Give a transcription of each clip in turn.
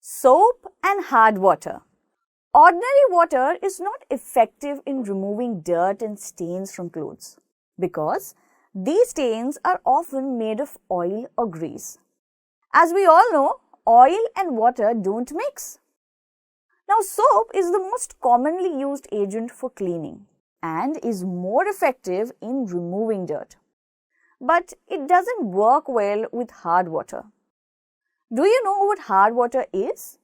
Soap and hard water. Ordinary water is not effective in removing dirt and stains from clothes because these stains are often made of oil or grease. As we all know, oil and water don't mix. Now, soap is the most commonly used agent for cleaning and is more effective in removing dirt. But it doesn't work well with hard water. Do you know what hard water is?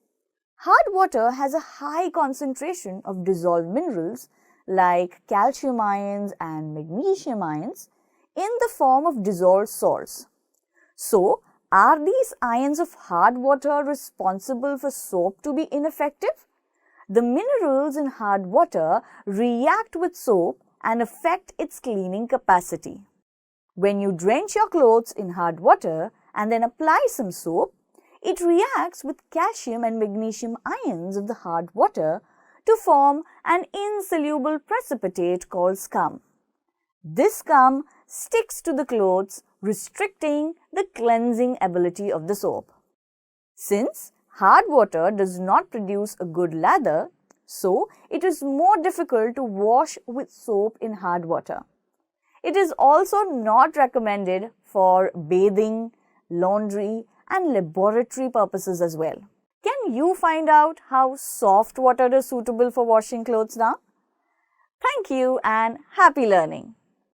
Hard water has a high concentration of dissolved minerals like calcium ions and magnesium ions in the form of dissolved salts. So, are these ions of hard water responsible for soap to be ineffective? The minerals in hard water react with soap and affect its cleaning capacity. When you drench your clothes in hard water and then apply some soap, it reacts with calcium and magnesium ions of the hard water to form an insoluble precipitate called scum. This scum sticks to the clothes, restricting the cleansing ability of the soap. Since hard water does not produce a good lather, so it is more difficult to wash with soap in hard water. It is also not recommended for bathing, laundry, and laboratory purposes as well. Can you find out how soft water is suitable for washing clothes now? Thank you and happy learning!